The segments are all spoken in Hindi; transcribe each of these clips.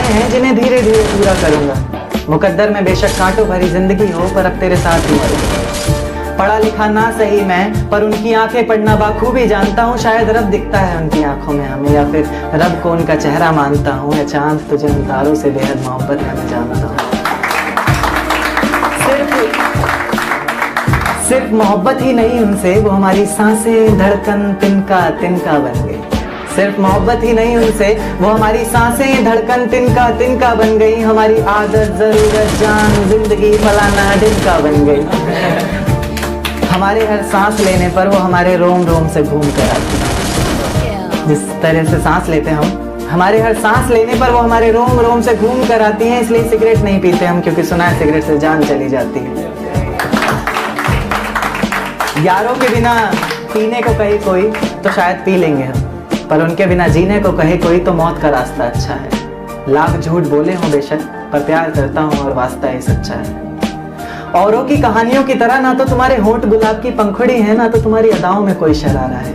आए हैं जिन्हें धीरे धीरे पूरा करूंगा। मुकद्दर में बेशक कांटों भरी जिंदगी हो, पर अब तेरे साथ ही मरूंगा। पढ़ा लिखा ना सही मैं, पर उनकी आंखें पढ़ना बाखूबी जानता हूँ। शायद रब दिखता है उनकी आंखों में हमें, या फिर रब को उनका चेहरा मानता हूँ। या चांद तुझे उन तारों से बेहद मोहब्बत है, मैं जानता हूँ। सिर्फ मोहब्बत ही नहीं उनसे, वो हमारी सांसें धड़कन तिनका तिनका बन गई। सिर्फ मोहब्बत ही नहीं उनसे, वो हमारी सांसें धड़कन तिनका तिनका बन गई। हमारी आदत जरूरत जान जिंदगी फलाना ढिनका बन गई। हमारे हर सांस लेने पर वो हमारे रोम रोम से घूम कर आती है। जिस तरह से सांस लेते हैं हम, हमारे हर सांस लेने पर वो हमारे रोम रोम से घूम कर आती हैं। इसलिए सिगरेट नहीं पीते हम, क्योंकि सुना है सिगरेट से जान चली जाती है। यारों के बिना पीने को कहे कोई तो शायद पी लेंगे हम, पर उनके बिना जीने को कहे कोई तो मौत का रास्ता अच्छा है। लाख झूठ बोले हों बेशक, पर प्यार करता हूँ और वास्ता ही सच्चा है। औरों की कहानियों की तरह ना तो तुम्हारे होंठ गुलाब की पंखुड़ी है, ना तो तुम्हारी अदाओं में कोई शरारा है।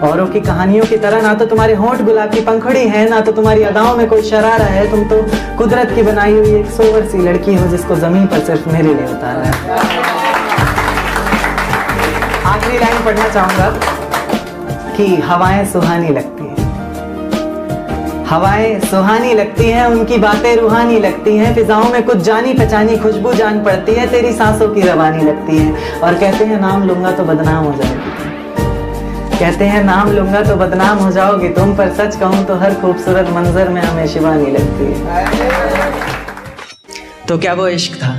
औरों की कहानियों की तरह ना तो तुम्हारे होंठ गुलाब की पंखुड़ी है, ना तो तुम्हारी अदाओं में कोई शरारा है। तुम तो कुदरत की बनाई हुई एक सोवर सी लड़की हो, जिसको जमीन पर सिर्फ मेरे लिए उतारा है। आखिरी लाइन पढ़ना चाहूंगा कि हवाएं सुहानी लगती हैं, हवाएं सुहानी लगती हैं, उनकी बातें रूहानी लगती हैं। फिजाओं में कुछ जानी पहचानी खुशबू जान पड़ती है, तेरी सांसों की रवानी लगती है। और कहते हैं नाम लूंगा तो बदनाम हो जाओगी, कहते हैं नाम लूंगा तो बदनाम हो जाओगी तुम, पर सच कहूं तो हर खूबसूरत मंजर में हमें शिवानी लगती है। तो क्या वो इश्क था?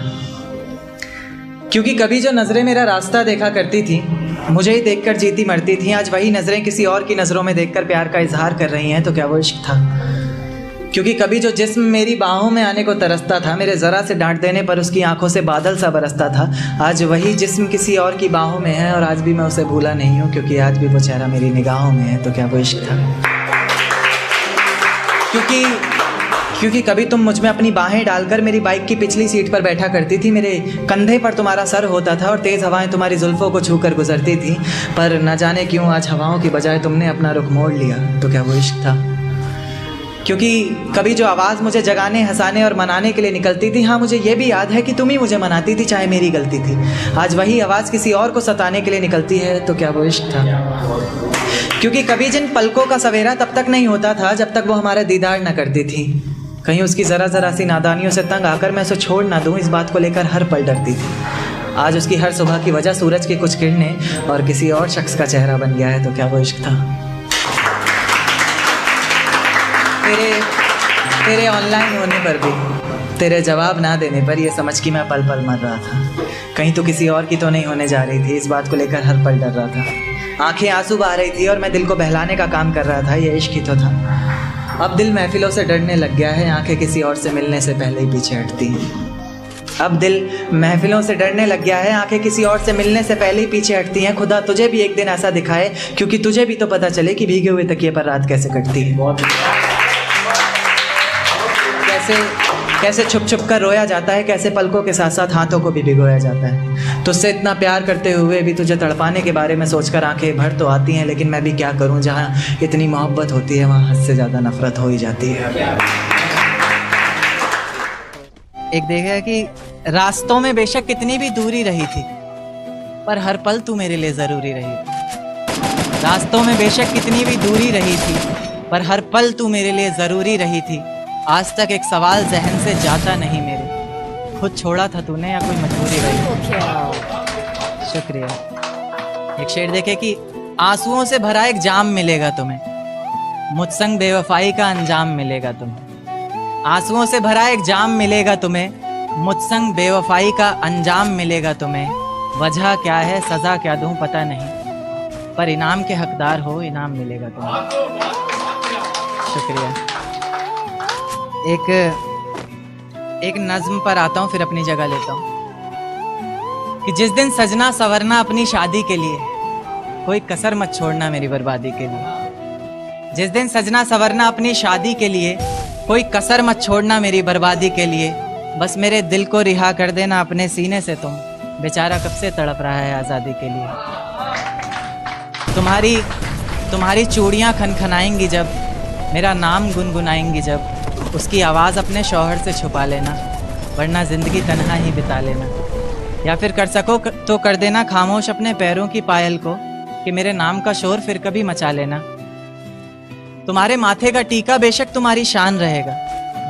क्योंकि कभी जो नजरें मेरा रास्ता देखा करती थी, मुझे ही देखकर जीती मरती थी, आज वही नजरें किसी और की नजरों में देखकर प्यार का इजहार कर रही हैं। तो क्या वो इश्क था? क्योंकि कभी जो जिस्म मेरी बाहों में आने को तरसता था, मेरे जरा से डांट देने पर उसकी आंखों से बादल सा बरसता था, आज वही जिस्म किसी और की बाहों में है, और आज भी मैं उसे भूला नहीं हूँ, क्योंकि आज भी वो चेहरा मेरी निगाहों में है। तो क्या वो इश्क था? क्योंकि कभी तुम मुझ में अपनी बाहें डालकर मेरी बाइक की पिछली सीट पर बैठा करती थी, मेरे कंधे पर तुम्हारा सर होता था और तेज़ हवाएं तुम्हारी जुल्फ़ों को छूकर गुजरती थी, पर न जाने क्यों आज हवाओं की बजाय तुमने अपना रुख मोड़ लिया। तो क्या वो इश्क था? क्योंकि कभी जो आवाज़ मुझे जगाने हंसाने और मनाने के लिए निकलती थी, हाँ मुझे ये भी याद है कि तुम ही मुझे मनाती थी चाहे मेरी गलती थी, आज वही आवाज़ किसी और को सताने के लिए निकलती है। तो क्या वो इश्क था? क्योंकि कभी जिन पलकों का सवेरा तब तक नहीं होता था जब तक वो हमारा दीदार न करती थी, कहीं उसकी ज़रा सी नादानियों से तंग आकर मैं उसे छोड़ ना दूँ, इस बात को लेकर हर पल डरती थी। आज उसकी हर सुबह की वजह सूरज की कुछ किरणें और किसी और शख्स का चेहरा बन गया है। तो क्या वो इश्क था? तेरे ऑनलाइन होने पर भी, तेरे जवाब ना देने पर ये समझ कि मैं पल पल मर रहा था, कहीं तो किसी और की तो नहीं होने जा रही थी, इस बात को लेकर हर पल डर रहा था। आंखें आंसू बहा रही थी और मैं दिल को बहलाने का काम कर रहा था, ये इश्क ही तो था। अब दिल महफिलों से डरने लग गया है, आंखें किसी और से मिलने से पहले ही पीछे हटती हैं। अब दिल महफिलों से डरने लग गया है, आंखें किसी और से मिलने से पहले ही पीछे हटती हैं। खुदा तुझे भी एक दिन ऐसा दिखाए, क्योंकि तुझे भी तो पता चले कि भीगे हुए तकिए पर रात कैसे कटती है। कैसे छुप छुप कर रोया जाता है, कैसे पलकों के साथ साथ हाथों को भी भिगोया जाता है। तुझसे इतना प्यार करते हुए भी तुझे तड़पाने के बारे में सोचकर आंखें भर तो आती हैं, लेकिन मैं भी क्या करूं, जहां इतनी मोहब्बत होती है वहां हद से ज़्यादा नफरत हो ही जाती है। एक देखा कि रास्तों में बेशक कितनी भी दूरी रही थी, पर हर पल तू मेरे लिए ज़रूरी रही। रास्तों में बेशक कितनी भी दूरी रही थी, पर हर पल तू मेरे लिए ज़रूरी रही थी। आज तक एक सवाल जहन से जाता नहीं मेरे, खुद छोड़ा था तूने या कोई मजबूरी रही? शुक्रिया। एक शेर देखे कि आंसुओं से भरा एक जाम मिलेगा तुम्हें, मुझसंग बेवफाई का अंजाम मिलेगा तुम्हें। आंसुओं से भरा एक जाम मिलेगा तुम्हें, मुझसंग बेवफाई का अंजाम मिलेगा तुम्हें। वजह क्या है सज़ा क्या दूं पता नहीं, पर इनाम के हकदार हो इनाम मिलेगा तुम्हें। शुक्रिया। एक नज्म पर आता हूँ फिर अपनी जगह लेता हूँ कि जिस दिन सजना संवरना अपनी शादी के लिए, कोई कसर मत छोड़ना मेरी बर्बादी के लिए। जिस दिन सजना संवरना अपनी शादी के लिए, कोई कसर मत छोड़ना मेरी बर्बादी के लिए। बस मेरे दिल को रिहा कर देना अपने सीने से तुम, बेचारा कब से तड़प रहा है आज़ादी के लिए। तुम्हारी चूड़ियाँ खनखनाएंगी जब, मेरा नाम गुनगुनाएंगी जब, उसकी आवाज़ अपने शौहर से छुपा लेना, वरना ज़िंदगी तन्हा ही बिता लेना। या फिर कर सको तो कर देना खामोश अपने पैरों की पायल को, कि मेरे नाम का शोर फिर कभी मचा लेना। तुम्हारे माथे का टीका बेशक तुम्हारी शान रहेगा,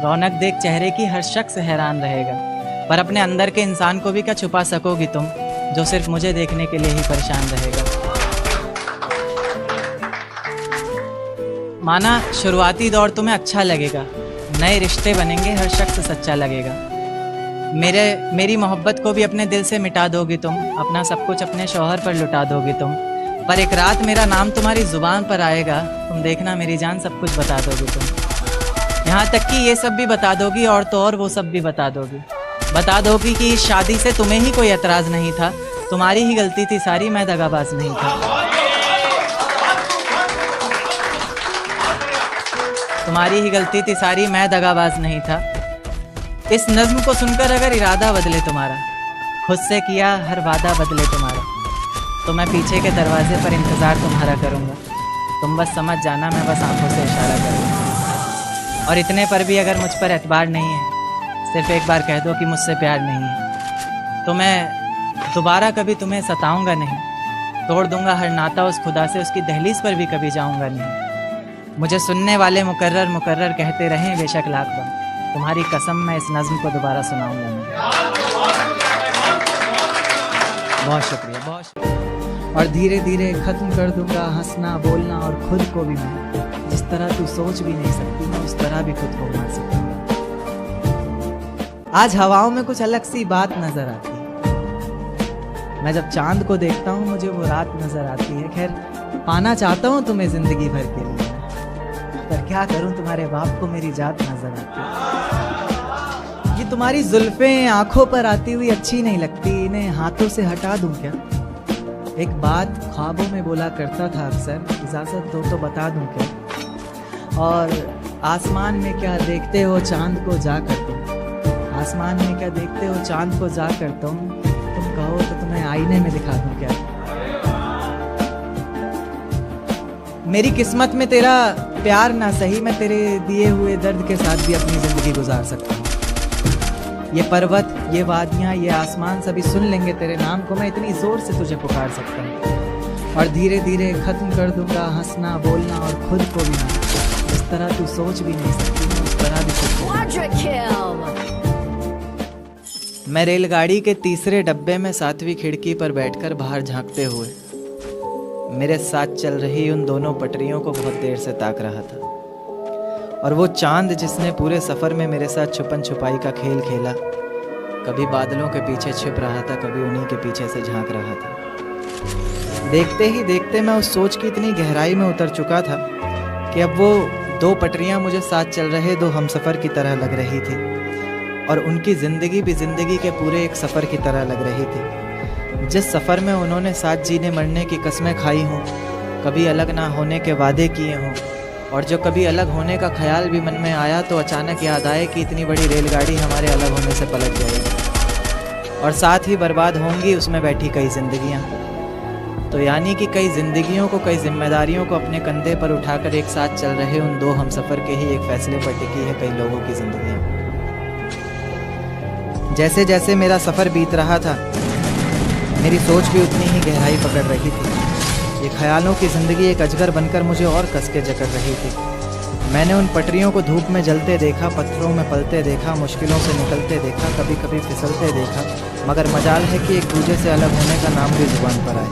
रौनक देख चेहरे की हर शख्स हैरान रहेगा, पर अपने अंदर के इंसान को भी क्या छुपा सकोगी तुम, जो सिर्फ मुझे देखने के लिए ही परेशान रहेगा। माना शुरुआती दौर तुम्हें अच्छा लगेगा, नए रिश्ते बनेंगे, हर शख्स सच्चा लगेगा। मेरी मोहब्बत को भी अपने दिल से मिटा दोगी तुम, अपना सब कुछ अपने शौहर पर लुटा दोगी तुम, पर एक रात मेरा नाम तुम्हारी जुबान पर आएगा, तुम देखना मेरी जान सब कुछ बता दोगी तुम। यहाँ तक कि ये सब भी बता दोगी और तो और वो सब भी बता दोगी कि इस शादी से तुम्हें ही कोई एतराज़ नहीं था, तुम्हारी ही गलती थी सारी, मैं दगाबाज नहीं था। तुम्हारी ही गलती थी सारी, मैं दगाबाज नहीं था। इस नज़्म को सुनकर अगर इरादा बदले तुम्हारा, खुद से किया हर वादा बदले तुम्हारा, तो मैं पीछे के दरवाजे पर इंतज़ार तुम्हारा करूँगा। तुम बस समझ जाना, मैं बस आंखों से इशारा करूँगा। और इतने पर भी अगर मुझ पर एतबार नहीं है, सिर्फ एक बार कह दो कि मुझसे प्यार नहीं है, तो मैं दोबारा कभी तुम्हें सताऊँगा नहीं, तोड़ दूँगा हर नाता उस खुदा से, उसकी दहलीज पर भी कभी जाऊँगा नहीं। मुझे सुनने वाले मुकर्रर कहते रहें बेशक लाख बार, तुम्हारी कसम मैं इस नज़्म को दोबारा सुनाऊंगा नहीं। बहुत शुक्रिया, बहुत शुक्रिया। और धीरे धीरे ख़त्म कर दूंगा हंसना बोलना और खुद को भी मैं, जिस तरह तू सोच भी नहीं सकती मैं उस तरह भी खुद को मार सकती हूँ। आज हवाओं में कुछ अलग सी बात नजर आती है, मैं जब चांद को देखता हूँ मुझे वो रात नजर आती है। खैर पाना चाहता हूँ तुम्हें जिंदगी भर के लिए, पर क्या करूं तुम्हारे बाप को मेरी जात नजर आती है। ये तुम्हारी जुल्फें आंखों पर आती हुई अच्छी नहीं लगती, इन्हें हाथों से हटा दूं क्या? एक बात ख्वाबों में बोला करता था अक्सर, इजाजत दो तो बता दूं क्या? और आसमान में क्या देखते हो चांद को जाकर तुम, आसमान में क्या देखते हो चांद को जाकर तुम कहो तो तुम्हें आईने में दिखा दूं क्या? मेरी किस्मत में तेरा प्यार ना सही, मैं तेरे दिए हुए दर्द के साथ भी अपनी ज़िंदगी गुजार सकता हूँ। ये पर्वत, ये वादियाँ, ये आसमान सभी सुन लेंगे तेरे नाम को, मैं इतनी ज़ोर से तुझे पुकार सकता हूँ। और धीरे धीरे ख़त्म कर दूंगा हंसना बोलना और खुद को भी मैं, जिस तरह तू सोच भी नहीं सकती मैं उस तरह भी खुद। मैं रेलगाड़ी के तीसरे डब्बे में 7वीं खिड़की पर बैठकर बाहर झांकते हुए मेरे साथ चल रही उन दोनों पटरियों को बहुत देर से ताक रहा था, और वो चांद जिसने पूरे सफ़र में मेरे साथ छुपन छुपाई का खेल खेला, कभी बादलों के पीछे छिप रहा था, कभी उन्हीं के पीछे से झांक रहा था। देखते ही देखते मैं उस सोच की इतनी गहराई में उतर चुका था कि अब वो दो पटरियां मुझे साथ चल रहे दो हमसफ़र की तरह लग रही थी, और उनकी ज़िंदगी भी ज़िंदगी के पूरे एक सफ़र की तरह लग रही थी। जिस सफ़र में उन्होंने साथ जीने मरने की कस्में खाई हों, कभी अलग ना होने के वादे किए हों, और जो कभी अलग होने का ख्याल भी मन में आया तो अचानक याद आए कि इतनी बड़ी रेलगाड़ी हमारे अलग होने से पलट जाएगी, और साथ ही बर्बाद होंगी उसमें बैठी कई ज़िंदगियाँ। तो यानी कि कई ज़िंदगियों को, कई जिम्मेदारियों को अपने कंधे पर उठाकर एक साथ चल रहे उन दो हमसफ़र के ही एक फ़ैसले पर टिकी है कई लोगों की ज़िंदगियाँ। जैसे जैसे मेरा सफ़र बीत रहा था, मेरी सोच भी उतनी ही गहराई पकड़ रही थी। ये ख्यालों की ज़िंदगी एक अजगर बनकर मुझे और कस के जकड़ रही थी। मैंने उन पटरियों को धूप में जलते देखा, पत्थरों में पलते देखा, मुश्किलों से निकलते देखा, कभी कभी फिसलते देखा, मगर मजाल है कि एक दूसरे से अलग होने का नाम भी जुबान पर आए।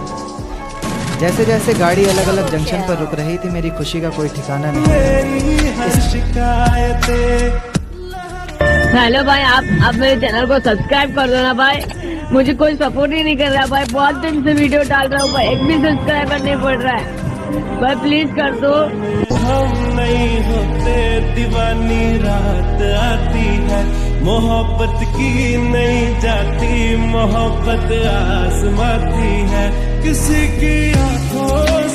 जैसे जैसे गाड़ी अलग अलग जंक्शन पर रुक रही थी, मेरी खुशी का कोई ठिकाना नहीं। हेलो भाई, आप मेरे चैनल को सब्सक्राइब कर दो ना भाई, मुझे कोई सपोर्ट ही नहीं कर रहा भाई, बहुत दिन से वीडियो डाल रहा हूँ भाई, एक भी सब्सक्राइबर नहीं पड़ रहा है भाई, प्लीज कर दो। हम नहीं होते दीवानी रात आती है, मोहब्बत की नहीं जाती, मोहब्बत आसमाती है, किसी की आंखों